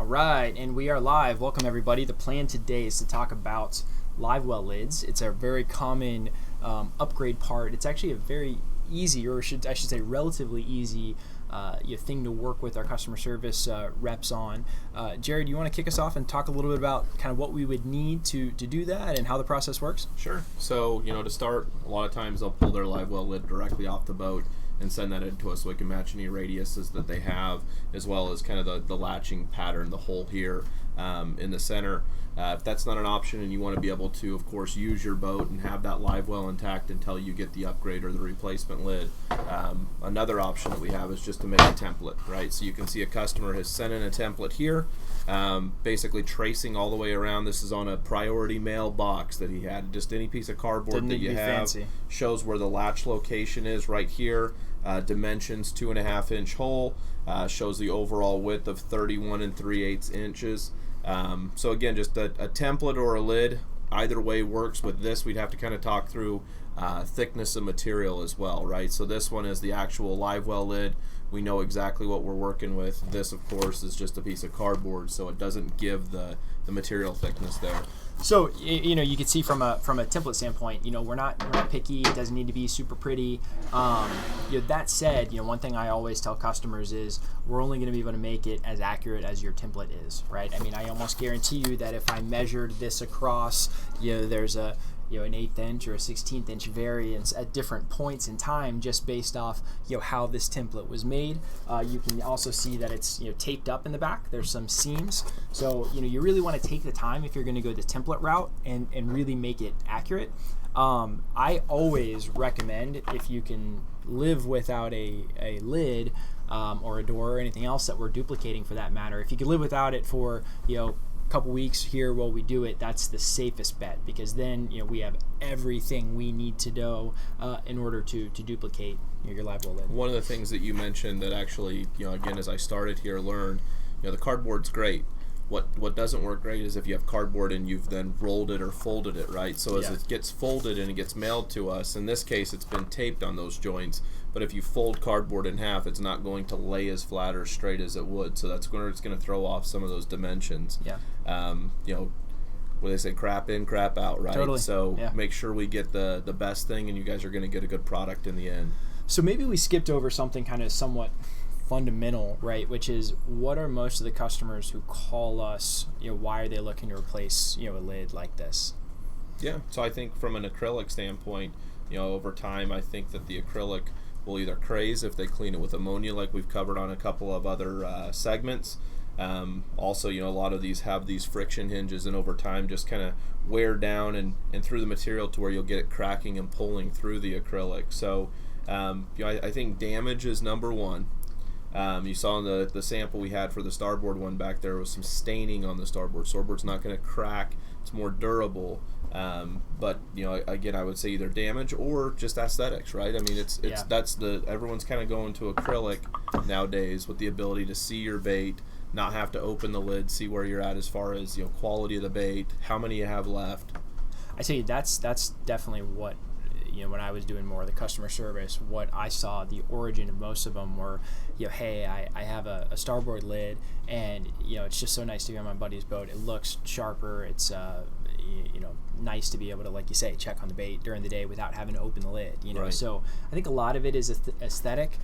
All right, and we are live. Welcome everybody. The plan today is to talk about Livewell lids. It's a very common upgrade part. It's actually a very easy, or I should say relatively easy thing to work with our customer service reps on. Jared, you want to kick us off and talk a little bit about kind of what we would need to do that and how the process works? Sure. So, to start, a lot of times they'll pull their Livewell lid directly off the boat and send that into us so we can match any radiuses that they have, as well as kind of the latching pattern, the hole here in the center. If that's not an option and you want to be able to, of course, use your boat and have that Livewell intact until you get the upgrade or the replacement lid, another option that we have is just to make a template, right? So you can see a customer has sent in a template here, basically tracing all the way around. This is on a priority mail box that he had. Just any piece of cardboard that you have fancy. Shows where the latch location is right here. Dimensions 2.5 inch hole, shows the overall width of 31 3/8 inches. So again, just a template or a lid, either way works. With this, we'd have to kind of talk through thickness of material as well, right? So this one is the actual Livewell lid. We know exactly what we're working with. This, of course, is just a piece of cardboard, so it doesn't give the material thickness there. So you can see from a template standpoint, we're not picky. It doesn't need to be super pretty. That said, one thing I always tell customers is we're only going to be able to make it as accurate as your template is, right? I mean, I almost guarantee you that if I measured this across, there's an 1/8 inch or a 1/16 inch variance at different points in time, just based off how this template was made. You can also see that it's taped up in the back. There's some seams, so you really want to take the time if you're going to go the template route and really make it accurate. I always recommend, if you can live without a lid or a door or anything else that we're duplicating for that matter, if you can live without it for couple weeks here while we do it, that's the safest bet, because then we have everything we need to know in order to duplicate your Livewell lid. One of the things that you mentioned that actually, again, as I started here, learned, the cardboard's great. What doesn't work great is if you have cardboard and you've then rolled it or folded it, right? So as it gets folded and it gets mailed to us, in this case it's been taped on those joints, but if you fold cardboard in half, it's not going to lay as flat or straight as it would, so that's where it's going to throw off some of those dimensions. Where they say crap in, crap out, right? Totally. So make sure we get the best thing, and you guys are going to get a good product in the end. So maybe we skipped over something kind of somewhat fundamental, right? Which is, what are most of the customers who call us, why are they looking to replace a lid like this? Yeah, so I think from an acrylic standpoint, over time, I think that the acrylic will either craze if they clean it with ammonia, like we've covered on a couple of other segments. Also, a lot of these have these friction hinges, and over time just kind of wear down and through the material to where you'll get it cracking and pulling through the acrylic. So I think damage is number one. You saw in the sample we had for the starboard one back there was some staining on the starboard. Starboard's not going to crack. It's more durable. But again, I would say either damage or just aesthetics, right? I mean, that's everyone's kind of going to acrylic nowadays with the ability to see your bait, not have to open the lid, see where you're at as far as quality of the bait, how many you have left. I tell you, that's definitely what when I was doing more of the customer service, what I saw the origin of most of them were, hey, I have a starboard lid, and it's just so nice to be on my buddy's boat. It looks sharper. It's nice to be able to, like you say, check on the bait during the day without having to open the lid. Right. So I think a lot of it is aesthetic.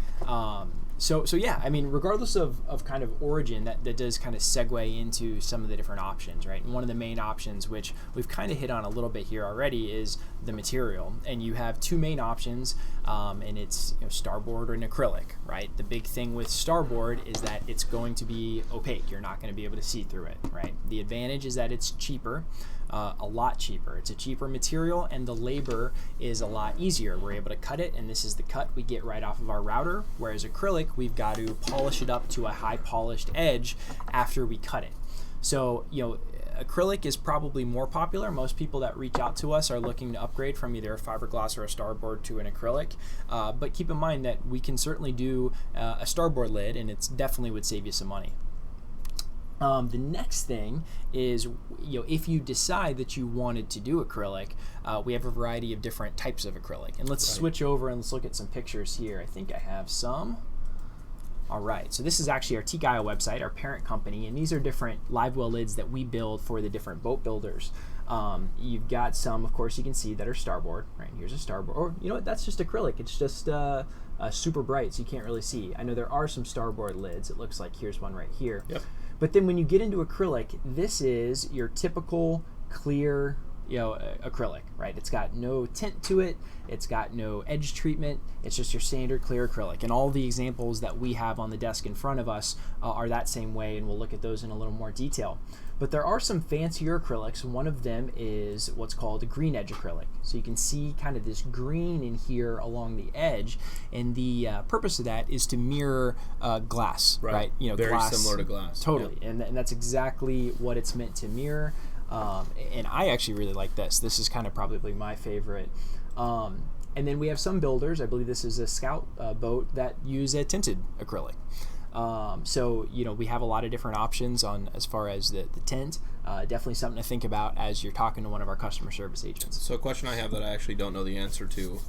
So yeah, I mean, regardless of kind of origin, that does kind of segue into some of the different options, right? And one of the main options, which we've kind of hit on a little bit here already, is the material. And you have two main options, and it's starboard or an acrylic, right? The big thing with starboard is that it's going to be opaque. You're not going to be able to see through it, right? The advantage is that it's cheaper. A lot cheaper. It's a cheaper material, and the labor is a lot easier. We're able to cut it, and this is the cut we get right off of our router, whereas acrylic, we've got to polish it up to a high polished edge after we cut it. So acrylic is probably more popular. Most people that reach out to us are looking to upgrade from either a fiberglass or a starboard to an acrylic, but keep in mind that we can certainly do a starboard lid, and it definitely would save you some money. The next thing is, if you decide that you wanted to do acrylic, we have a variety of different types of acrylic. And let's switch over and let's look at some pictures here. I think I have some. All right, so this is actually our T-Guile website, our parent company, and these are different Livewell lids that we build for the different boat builders. You've got some, of course, you can see that are starboard, right? Here's a starboard, or you know what, that's just acrylic. It's just super bright, so you can't really see. I know there are some starboard lids. It looks like here's one right here. Yep. But then when you get into acrylic, this is your typical clear, acrylic, right? It's got no tint to it. It's got no edge treatment. It's just your standard clear acrylic. And all the examples that we have on the desk in front of us are that same way, and we'll look at those in a little more detail. But there are some fancier acrylics. One of them is what's called a green edge acrylic. So you can see kind of this green in here along the edge, and the purpose of that is to mirror glass, right? Very glass, similar to glass. Totally, Yep. and that's exactly what it's meant to mirror. And I actually really like this. This is kind of probably my favorite. And then we have some builders, I believe this is a Scout boat, that use a tinted acrylic. So we have a lot of different options on as far as the tint. Definitely something to think about as you're talking to one of our customer service agents. So a question I have that I actually don't know the answer to,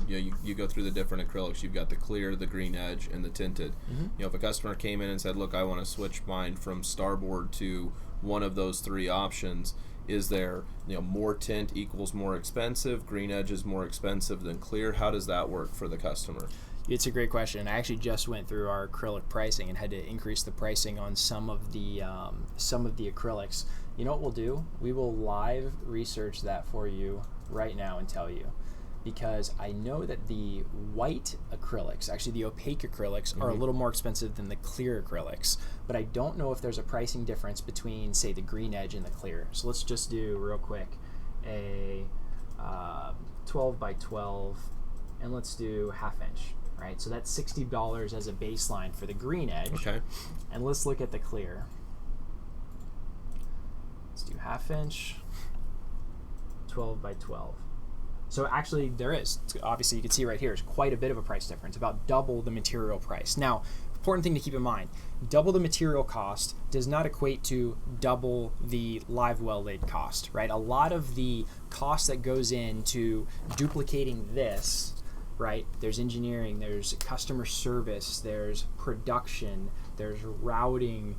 you go through the different acrylics. You've got the clear, the green edge, and the tinted. Mm-hmm. If a customer came in and said, look, I want to switch mine from starboard to one of those three options, is there more tint equals more expensive, green edge is more expensive than clear? How does that work for the customer? It's a great question. I actually just went through our acrylic pricing and had to increase the pricing on some of the acrylics. You know what we'll do? We will live research that for you right now and tell you, because I know that the white acrylics, actually the opaque acrylics, are a little more expensive than the clear acrylics, but I don't know if there's a pricing difference between, say, the green edge and the clear. So let's just do real quick a 12 by 12, and let's do ½ inch. Right, so that's $60 as a baseline for the green edge. Okay. And let's look at the clear. Let's do ½ inch, 12 by 12. So actually there is, obviously you can see right here, is quite a bit of a price difference, about double the material price. Now, important thing to keep in mind, double the material cost does not equate to double the Livewell lid cost, right? A lot of the cost that goes into duplicating this, right? There's engineering, there's customer service, there's production, there's routing.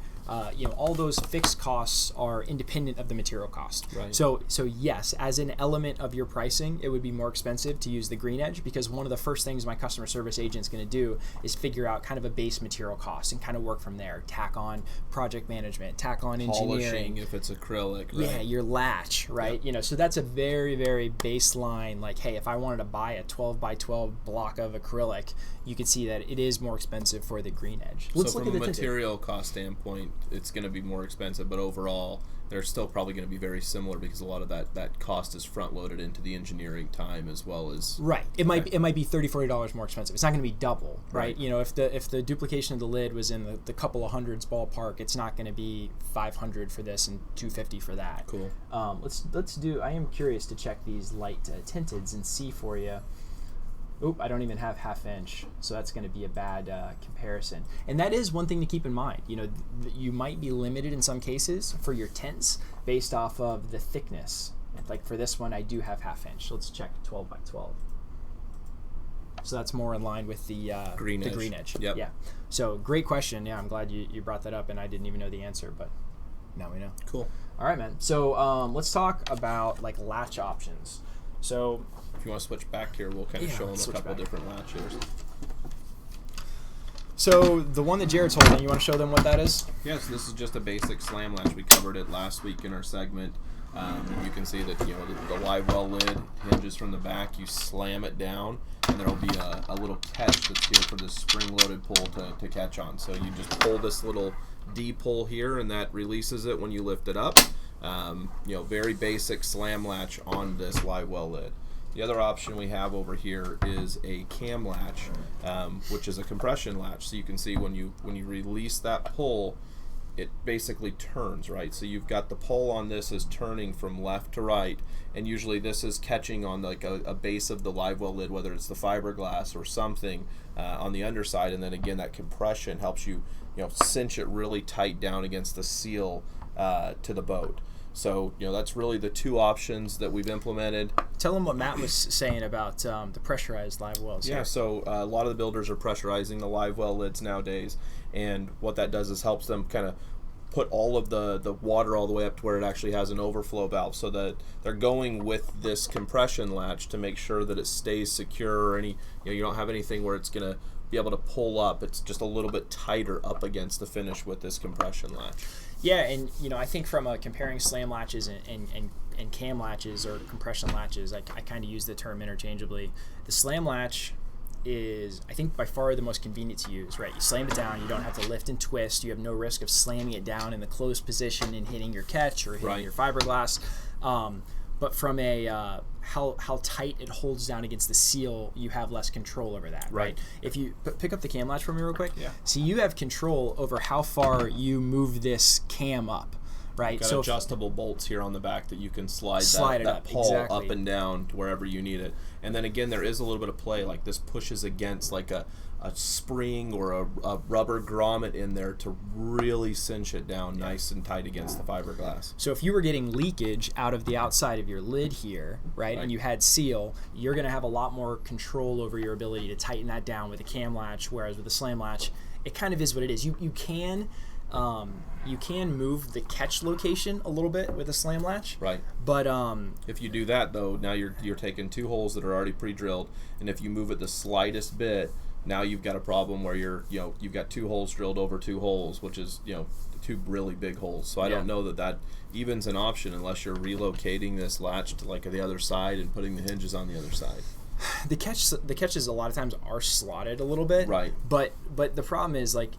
All those fixed costs are independent of the material cost. Right. So yes, as an element of your pricing, it would be more expensive to use the green edge, because one of the first things my customer service agent's going to do is figure out kind of a base material cost and kind of work from there. Tack on project management, tack on engineering. Polishing if it's acrylic, right? Yeah, your latch, right? Yep. So that's a very, very baseline, like, hey, if I wanted to buy a 12 by 12 block of acrylic, you can see that it is more expensive for the green edge. Let's look at the material cost standpoint, it's going to be more expensive, but overall they're still probably going to be very similar, because a lot of that cost is front loaded into the engineering time as well as right. It might be $30-$40 more expensive. It's not going to be double, right? If the duplication of the lid was in the couple of hundreds ballpark, it's not going to be $500 for this and $250 for that. Cool. Let's do. I am curious to check these light tinteds and see for you. Oop, I don't even have ½ inch, so that's going to be a bad comparison. And that is one thing to keep in mind. You might be limited in some cases for your tints based off of the thickness. Like for this one, I do have ½ inch. So let's check 12 by 12. So that's more in line with the green edge. Yep. Yeah. So great question. Yeah, I'm glad you brought that up, and I didn't even know the answer, but now we know. Cool. All right, man. So let's talk about like latch options. So if you want to switch back here, we'll kind of show them a couple different latches. So the one that Jared's holding, you want to show them what that is? Yes, this is just a basic slam latch. We covered it last week in our segment. You can see that the Livewell lid hinges from the back. You slam it down, and there will be a little catch that's here for this spring-loaded pull to catch on. So you just pull this little D pull here, and that releases it when you lift it up. Very basic slam latch on this Livewell lid. The other option we have over here is a cam latch, which is a compression latch. So you can see when you release that pull, it basically turns, right? So you've got the pull on this is turning from left to right, and usually this is catching on like a base of the Livewell lid, whether it's the fiberglass or something on the underside, and then again that compression helps you cinch it really tight down against the seal to the boat. So, that's really the two options that we've implemented. Tell them what Matt was saying about the pressurized live wells. Yeah, so a lot of the builders are pressurizing the live well lids nowadays, and what that does is helps them kind of put all of the water all the way up to where it actually has an overflow valve, so that they're going with this compression latch to make sure that it stays secure, or any, you don't have anything where it's going to be able to pull up. It's just a little bit tighter up against the finish with this compression latch. Yeah, and I think from comparing slam latches and cam latches or compression latches, I kind of use the term interchangeably. The slam latch is, I think, by far the most convenient to use, right? You slam it down, you don't have to lift and twist, you have no risk of slamming it down in the closed position and hitting your catch or hitting your fiberglass. But from a how tight it holds down against the seal, you have less control over that, right? If you pick up the cam latch for me real quick. Yeah. So you have control over how far you move this cam up, right? Got so adjustable bolts here on the back that you can slide that pawl exactly. up and down to wherever you need it. And then again, there is a little bit of play, like this pushes against like a spring or a rubber grommet in there to really cinch it down nice and tight against the fiberglass. So if you were getting leakage out of the outside of your lid here, right, and you had seal, you're going to have a lot more control over your ability to tighten that down with a cam latch, whereas with a slam latch, it kind of is what it is. You can move the catch location a little bit with a slam latch. Right. But if you do that though, now you're taking two holes that are already pre-drilled, and if you move it the slightest bit, now you've got a problem where you've got two holes drilled over two holes, which is two really big holes. So I don't know that even's an option unless you're relocating this latch to like the other side and putting the hinges on the other side. The catches a lot of times are slotted a little bit. Right. But the problem is, like,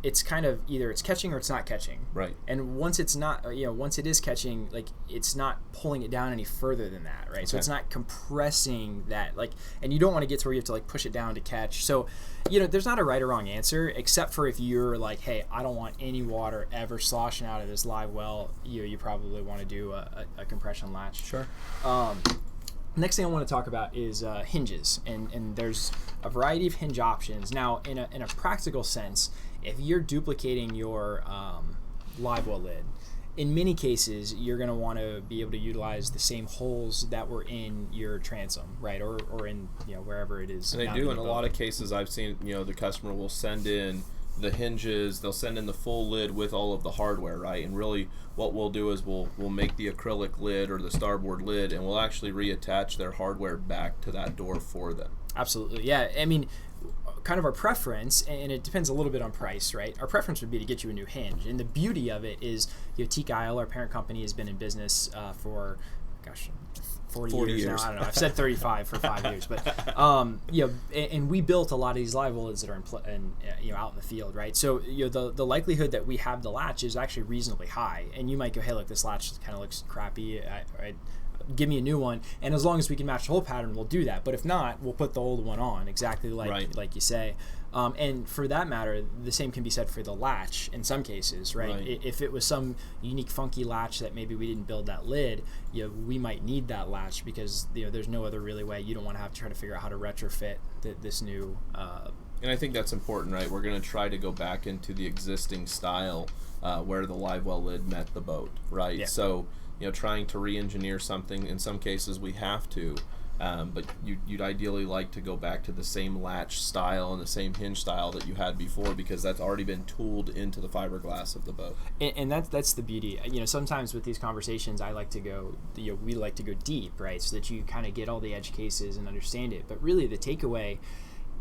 it's kind of either it's catching or it's not catching. Right. And once it's not, once it is catching, like, it's not pulling it down any further than that, right? Okay. So it's not compressing that, like, and you don't want to get to where you have to like push it down to catch. So, there's not a right or wrong answer, except for if you're like, hey, I don't want any water ever sloshing out of this live well, you probably want to do a compression latch. Sure. Next thing I want to talk about is hinges, and there's a variety of hinge options. Now, in a practical sense, if you're duplicating your live well lid, in many cases you're going to want to be able to utilize the same holes that were in your transom, right, or in wherever it is. And they do in a lot of cases. I've seen the customer will send in the hinges, they'll send in the full lid with all of the hardware, right? And really what we'll do is we'll make the acrylic lid or the starboard lid, and we'll actually reattach their hardware back to that door for them. Absolutely. Yeah, I mean, kind of our preference, and it depends a little bit on price, right? Our preference would be to get you a new hinge, and the beauty of it is Teak Isle, our parent company, has been in business for 40 years now. I don't know. I've said 35 for 5 years, but and we built a lot of these live well lids that are out in the field, right? So the likelihood that we have the latch is actually reasonably high, and you might go, hey, look, this latch kind of looks crappy. Give me a new one, and as long as we can match the hole pattern, we'll do that. But if not, we'll put the old one on, exactly like you say. And for that matter, the same can be said for the latch in some cases, right? If it was some unique funky latch that maybe we didn't build that lid, we might need that latch because there's no other really way. You don't want to have to try to figure out how to retrofit this new and I think that's important, right? We're going to try to go back into the existing style where the live well lid met the boat, right? Yeah. So trying to re-engineer something, in some cases we have to, but you'd ideally like to go back to the same latch style and the same hinge style that you had before, because that's already been tooled into the fiberglass of the boat. And that's the beauty. Sometimes with these conversations, I like to go, we like to go deep, right, so that you kind of get all the edge cases and understand it. But really, the takeaway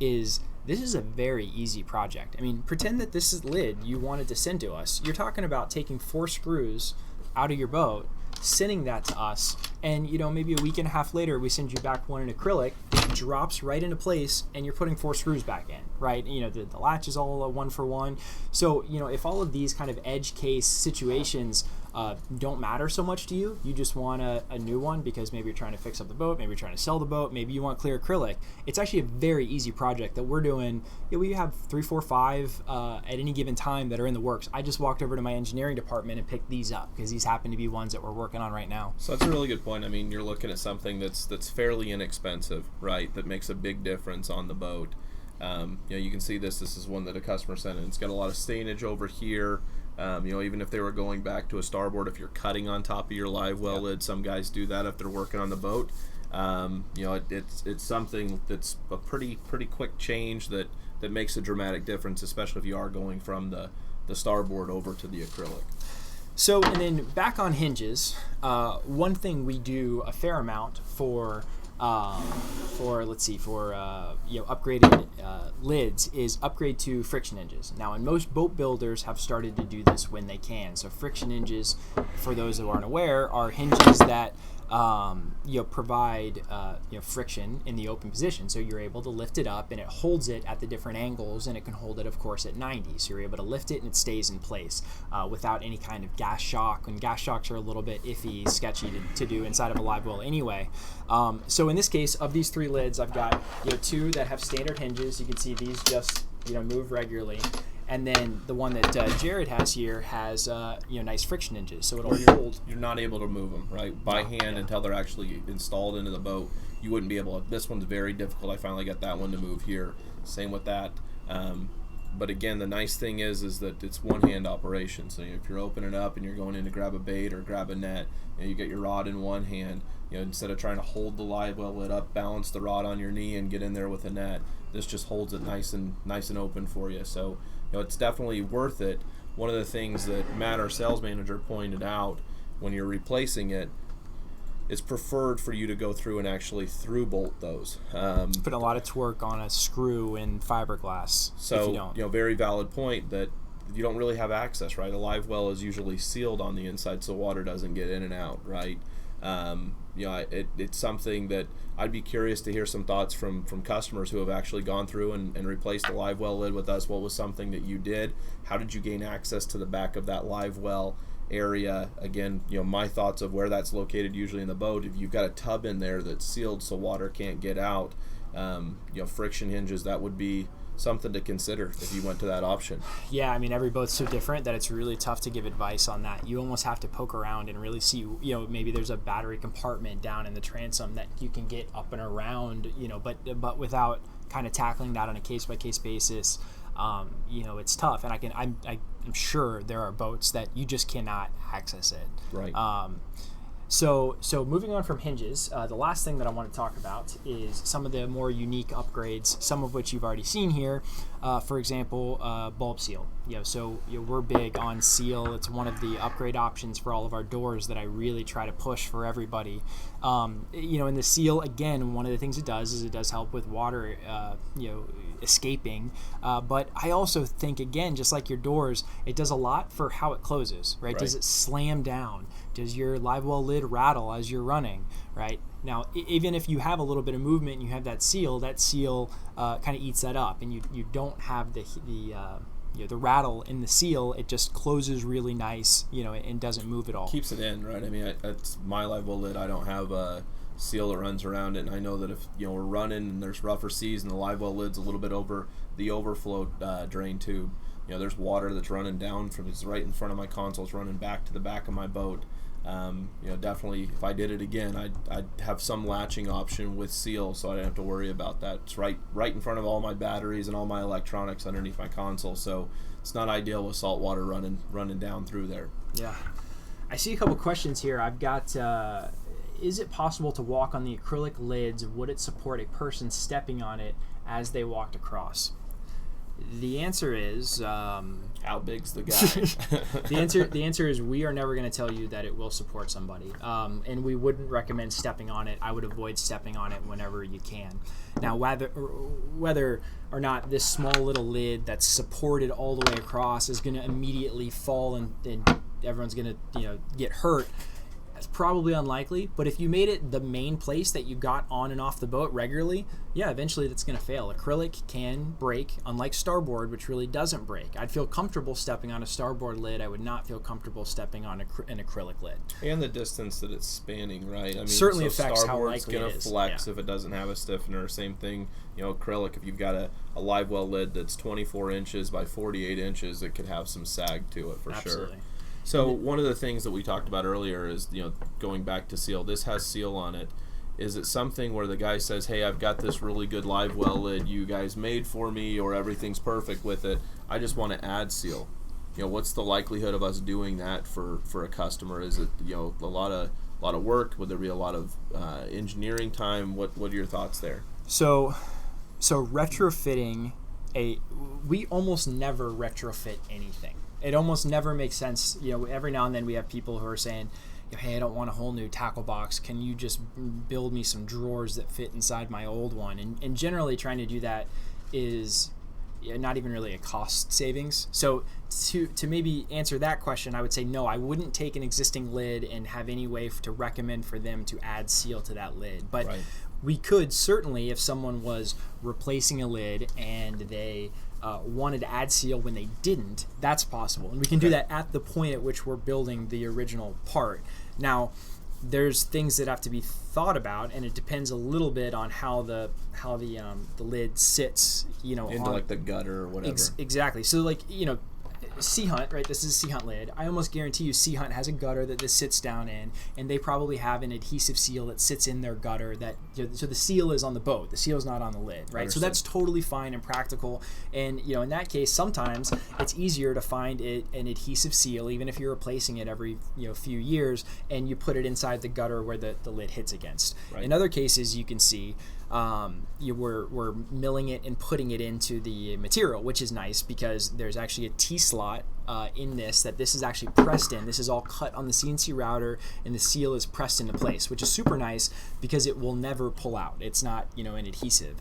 is this is a very easy project. I mean, pretend that this is lid you wanted to send to us. You're talking about taking 4 screws out of your boat, sending that to us, and maybe a week and a half later we send you back one in acrylic. It drops right into place, and you're putting 4 screws back in, right? The latch is all a 1-for-1. So if all of these kind of edge case situations don't matter so much to you, you just want a new one because maybe you're trying to fix up the boat, maybe you're trying to sell the boat, maybe you want clear acrylic. It's actually a very easy project that we're doing. We have 3, 4, 5 at any given time that are in the works. I just walked over to my engineering department and picked these up because these happen to be ones that we're working on right now. So that's a really good point. I mean, you're looking at something that's fairly inexpensive, right? That makes a big difference on the boat. You can see this is one that a customer sent in. It's got a lot of stainage over here. Even if they were going back to a starboard, if you're cutting on top of your live well lid, some guys do that if they're working on the boat. It's something that's a pretty quick change that makes a dramatic difference, especially if you are going from the starboard over to the acrylic. So, and then back on hinges, one thing we do a fair amount for upgraded lids is upgrade to friction hinges. Now, and most boat builders have started to do this when they can. So friction hinges, for those that aren't aware, are hinges that provide friction in the open position. So you're able to lift it up and it holds it at the different angles, and it can hold it, of course, at 90. So you're able to lift it and it stays in place without any kind of gas shock. And gas shocks are a little bit iffy, sketchy to do inside of a live well anyway. So in this case, of these 3 lids, I've got 2 that have standard hinges. You can see these just move regularly. And then the one that Jared has here has nice friction hinges, so it'll hold. You're not able to move them by hand until they're actually installed into the boat. You wouldn't be able to. This one's very difficult. I finally got that one to move here. Same with that. But again, the nice thing is that it's one-hand operation. So if you're opening up and you're going in to grab a bait or grab a net, you get your rod in one hand. Instead of trying to hold the live well lid up, balance the rod on your knee and get in there with a net, this just holds it nice and open for you. So it's definitely worth it. One of the things that Matt, our sales manager, pointed out when you're replacing it, it's preferred for you to go through and actually through bolt those. Put a lot of torque on a screw in fiberglass. So if you don't. Very valid point that you don't really have access, right? A live well is usually sealed on the inside so water doesn't get in and out, right? It's something that I'd be curious to hear some thoughts from customers who have actually gone through and replaced a live well lid with us. What was something that you did? How did you gain access to the back of that live well area? Again, my thoughts of where that's located usually in the boat. If you've got a tub in there that's sealed so water can't get out, friction hinges, that would be something to consider if you went to that option. Yeah, I mean, every boat's so different that it's really tough to give advice on that. You almost have to poke around and really see, maybe there's a battery compartment down in the transom that you can get up and around, but without kind of tackling that on a case-by-case basis, it's tough. And I'm sure there are boats that you just cannot access it. Right. So moving on from hinges, the last thing that I want to talk about is some of the more unique upgrades, some of which you've already seen here. For example, bulb seal. We're big on seal. It's one of the upgrade options for all of our doors that I really try to push for everybody. And the seal, again, one of the things it does is it does help with water, escaping. But I also think, again, just like your doors, it does a lot for how it closes, right? Does it slam down? Does your live well lid rattle as you're running, right? Now, even if you have a little bit of movement and you have that seal kind of eats that up, and you don't have the rattle in the seal. It just closes really nice, and doesn't move at all. Keeps it in, right? I mean, it's my live well lid. I don't have a seal that runs around it, and I know that if we're running and there's rougher seas and the live well lid's a little bit over the overflow drain tube, there's water that's running down from it's right in front of my console. It's running back to the back of my boat. Definitely, if I did it again, I'd have some latching option with seal, so I don't have to worry about that. It's right in front of all my batteries and all my electronics underneath my console, so it's not ideal with salt water running down through there. Yeah, I see a couple questions here. I've got. Is it possible to walk on the acrylic lids? Would it support a person stepping on it as they walked across? The answer is how big's the guy? the answer is we are never going to tell you that it will support somebody, and we wouldn't recommend stepping on it. I would avoid stepping on it whenever you can. Now, whether or not this small little lid that's supported all the way across is going to immediately fall and everyone's going to get hurt, that's probably unlikely. But if you made it the main place that you got on and off the boat regularly, eventually that's going to fail. Acrylic can break, unlike starboard, which really doesn't break. I'd feel comfortable stepping on a starboard lid. I would not feel comfortable stepping on an acrylic lid. And the distance that it's spanning, right? I mean, certainly affects how likely it is. Starboard's going to flex if it doesn't have a stiffener. Same thing, acrylic, if you've got a live well lid that's 24 inches by 48 inches, it could have some sag to it for Absolutely. Sure. So one of the things that we talked about earlier is, going back to seal. This has seal on it. Is it something where the guy says, hey, I've got this really good live well lid you guys made for me, or everything's perfect with it, I just want to add seal? what's the likelihood of us doing that for a customer? Is it a lot of work? Would there be a lot of engineering time? What are your thoughts there? So retrofitting we almost never retrofit anything. It almost never makes sense. Every now and then we have people who are saying, hey, I don't want a whole new tackle box. Can you just build me some drawers that fit inside my old one? And generally trying to do that is not even really a cost savings. So to maybe answer that question, I would say no, I wouldn't take an existing lid and have any way to recommend for them to add seal to that lid. But right. We could certainly, if someone was replacing a lid and they wanted to add seal when they didn't, that's possible. And we can do that at the point at which we're building the original part. Now, there's things that have to be thought about, and it depends a little bit on how the lid sits, into like the gutter or whatever. Exactly. So Sea Hunt, right? This is a Sea Hunt lid. I almost guarantee you Sea Hunt has a gutter that this sits down in, and they probably have an adhesive seal that sits in their gutter that, so the seal is on the boat. The seal is not on the lid, right? Understood. So that's totally fine and practical. And, in that case, sometimes it's easier to find an adhesive seal, even if you're replacing it every, few years, and you put it inside the gutter where the lid hits against. Right. In other cases, you can see we're milling it and putting it into the material, which is nice because there's actually a T-slot in this is actually pressed in. This is all cut on the CNC router, and the seal is pressed into place, which is super nice because it will never pull out. It's not, an adhesive.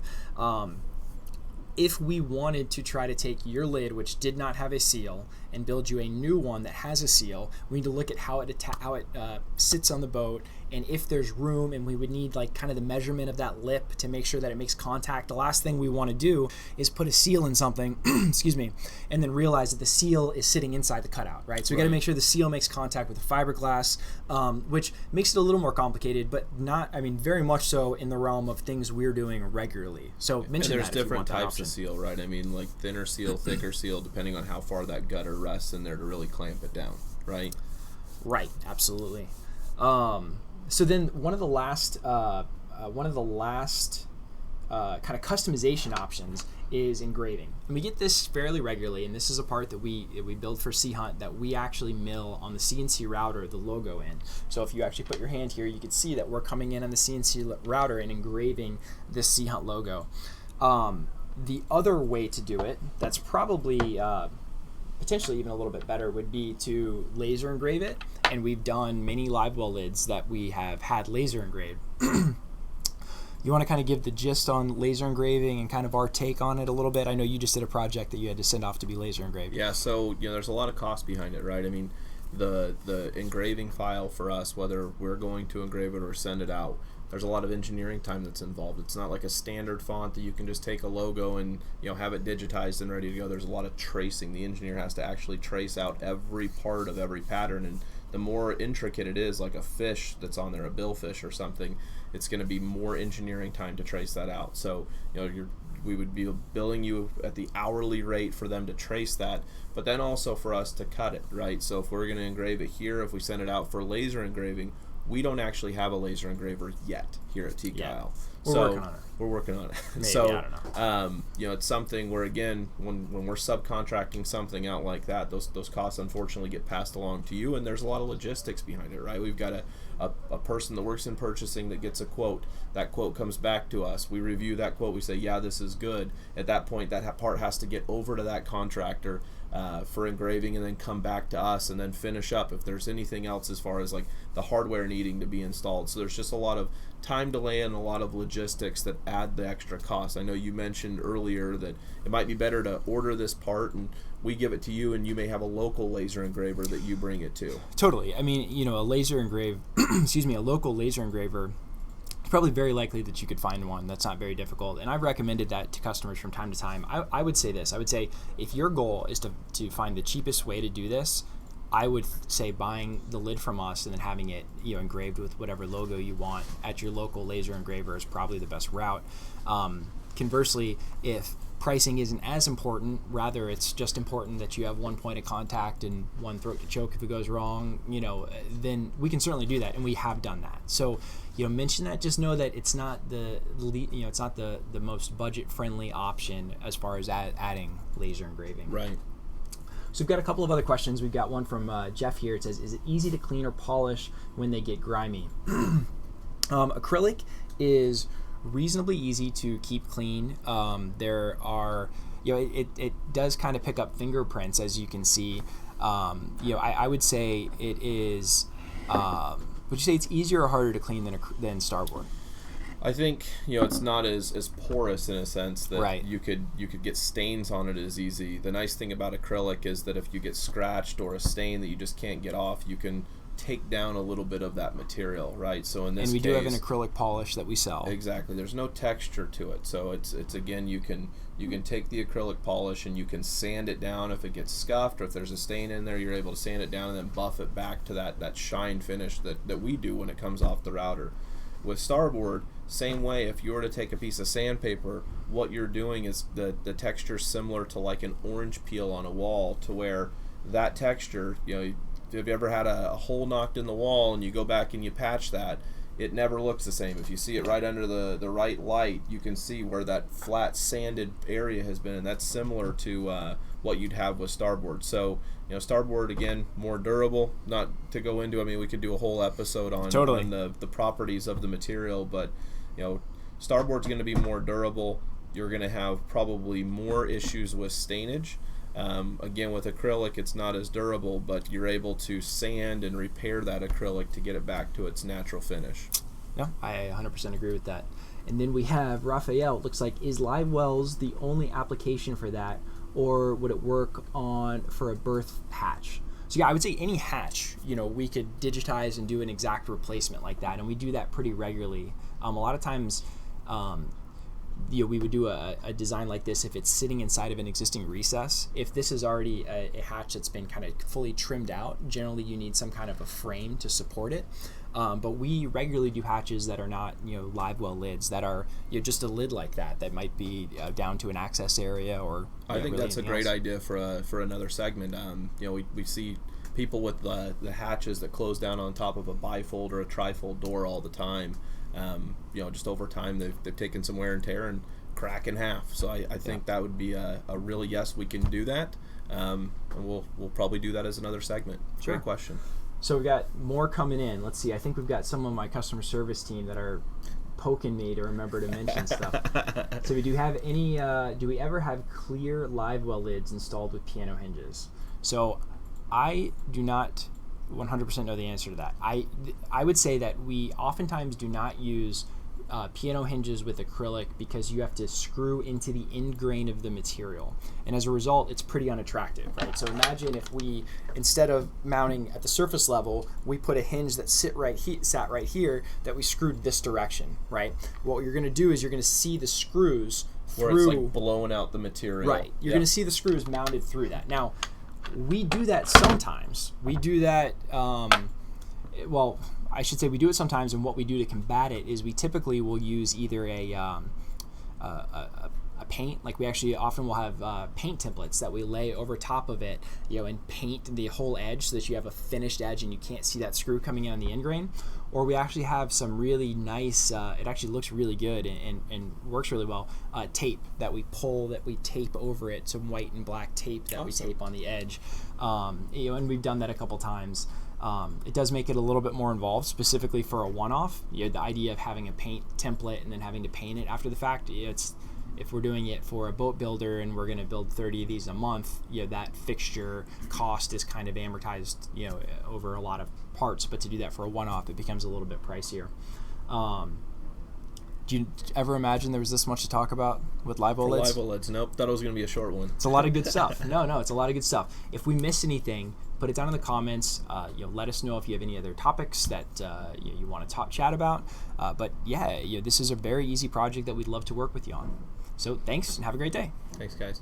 If we wanted to try to take your lid, which did not have a seal, and build you a new one that has a seal, we need to look at how it sits on the boat, and if there's room, and we would need kind of the measurement of that lip to make sure that it makes contact. The last thing we want to do is put a seal in something, excuse me, and then realize that the seal is sitting inside the cutout, right? So we got to make sure the seal makes contact with the fiberglass, which makes it a little more complicated, but very much so in the realm of things we're doing regularly. So mention there's that if you different want that types of seal, right? Like thinner seal, thicker seal, depending on how far that gutter rests in there to really clamp it down, right? Right, absolutely. So then one of the last kind of customization options is engraving, and we get this fairly regularly. And this is a part that we build for Sea Hunt that we actually mill on the CNC router the logo in. So if you actually put your hand here, you can see that we're coming in on the CNC router and engraving this Sea Hunt logo. The other way to do it, that's probably potentially even a little bit better, would be to laser engrave it. And we've done many Livewell lids that we have had laser engraved. You want to kind of give the gist on laser engraving and kind of our take on it a little bit? I know you just did a project that you had to send off to be laser engraved. Yeah, so there's a lot of cost behind it, right? The engraving file for us, whether we're going to engrave it or send it out, there's a lot of engineering time that's involved. It's not like a standard font that you can just take a logo and have it digitized and ready to go. There's a lot of tracing. The engineer has to actually trace out every part of every pattern, and the more intricate it is, like a fish that's on there, a billfish or something, it's going to be more engineering time to trace that out. So we would be billing you at the hourly rate for them to trace that, but then also for us to cut it, right? So if we're going to engrave it here, if we send it out for laser engraving, we don't actually have a laser engraver yet here at TKL. Yeah. We're working on it. Maybe, so I don't know. It's something where, again, when we're subcontracting something out like that, those costs unfortunately get passed along to you, and there's a lot of logistics behind it, right? We've got a person that works in purchasing that gets a quote. That quote comes back to us. We review that quote. We say, yeah, this is good. At that point, that part has to get over to that contractor for engraving, and then come back to us and then finish up if there's anything else as far as like the hardware needing to be installed. So there's just a lot of time delay and a lot of logistics that add the extra cost. I know you mentioned earlier that it might be better to order this part and we give it to you, and you may have a local laser engraver that you bring it to. Totally. A laser engrave, a local laser engraver, it's probably very likely that you could find one that's not very difficult. And I've recommended that to customers from time to time. I would say this. I would say if your goal is to find the cheapest way to do this, I would say buying the lid from us and then having it engraved with whatever logo you want at your local laser engraver is probably the best route. Conversely, if pricing isn't as important, rather it's just important that you have one point of contact and one throat to choke if it goes wrong, then we can certainly do that, and we have done that. So mention that. Just know that it's not it's not the most budget friendly option as far as adding laser engraving. Right. So we've got a couple of other questions. We've got one from Jeff here. It says, is it easy to clean or polish when they get grimy? Acrylic is reasonably easy to keep clean. There are, it does kind of pick up fingerprints, as you can see. I would say it is, would you say it's easier or harder to clean than starboard? I think it's not as porous in a sense that right. you could get stains on it as easy. The nice thing about acrylic is that if you get scratched or a stain that you just can't get off, you can take down a little bit of that material, right? So in this and we case, do have an acrylic polish that we sell. Exactly. There's no texture to it, so it's again you can take the acrylic polish and you can sand it down if it gets scuffed or if there's a stain in there. You're able to sand it down and then buff it back to that shine finish that we do when it comes off the router. With starboard, same way. If you were to take a piece of sandpaper, what you're doing is the texture similar to like an orange peel on a wall, to where that texture, if you've ever had a hole knocked in the wall and you go back and you patch that, it never looks the same. If you see it right under the right light, you can see where that flat sanded area has been, and that's similar to what you'd have with starboard. So starboard, again, more durable. Not to go into, we could do a whole episode on the properties of the material, but starboard's going to be more durable. You're going to have probably more issues with stainage. Again, with acrylic, it's not as durable, but you're able to sand and repair that acrylic to get it back to its natural finish. No, I 100% agree with that. And then we have Raphael. It looks like, is Livewells the only application for that, or would it work for a berth hatch? So yeah, I would say any hatch, we could digitize and do an exact replacement like that, and we do that pretty regularly. A lot of times, we would do a design like this if it's sitting inside of an existing recess. If this is already a hatch that's been kind of fully trimmed out, generally you need some kind of a frame to support it. But we regularly do hatches that are not, Livewell lids, that are just a lid like that might be down to an access area or. I think really that's a great idea for another segment. We see people with the hatches that close down on top of a bifold or a trifold door all the time. Just over time they've taken some wear and tear and crack in half. So I think that would be a really, yes, we can do that. And we'll probably do that as another segment. Sure. Great question. So we got more coming in. Let's see. I think we've got some of my customer service team that are poking me to remember to mention stuff. So we do have any, do we ever have clear Livewell lids installed with piano hinges? So I do not 100% know the answer to that. I would say that we oftentimes do not use piano hinges with acrylic because you have to screw into the end grain of the material, and as a result it's pretty unattractive, right? So imagine if we, instead of mounting at the surface level, we put a hinge that sat right here that we screwed this direction, right? What you're going to do is you're going to see the screws through, where it's like blowing out the material, right? You're going to see the screws mounted through that. Now we do that sometimes. We do that, I should say we do it sometimes, and what we do to combat it is we typically will use either a paint, like we actually often will have paint templates that we lay over top of it, and paint the whole edge so that you have a finished edge and you can't see that screw coming in on the end grain. Or we actually have some really nice, it actually looks really good and works really well, tape that we pull, that we tape over it, some white and black tape that we tape on the edge. And we've done that a couple times. It does make it a little bit more involved, specifically for a one-off. The idea of having a paint template and then having to paint it after the fact, if we're doing it for a boat builder and we're going to build 30 of these a month, that fixture cost is kind of amortized, over a lot of parts. But to do that for a one-off, it becomes a little bit pricier. Do you ever imagine there was this much to talk about with Livewell lids? Livewell lids, nope. Thought it was going to be a short one. It's a lot of good stuff. No, it's a lot of good stuff. If we miss anything, put it down in the comments. Let us know if you have any other topics that you want to chat about. But yeah, this is a very easy project that we'd love to work with you on. So thanks and have a great day. Thanks, guys.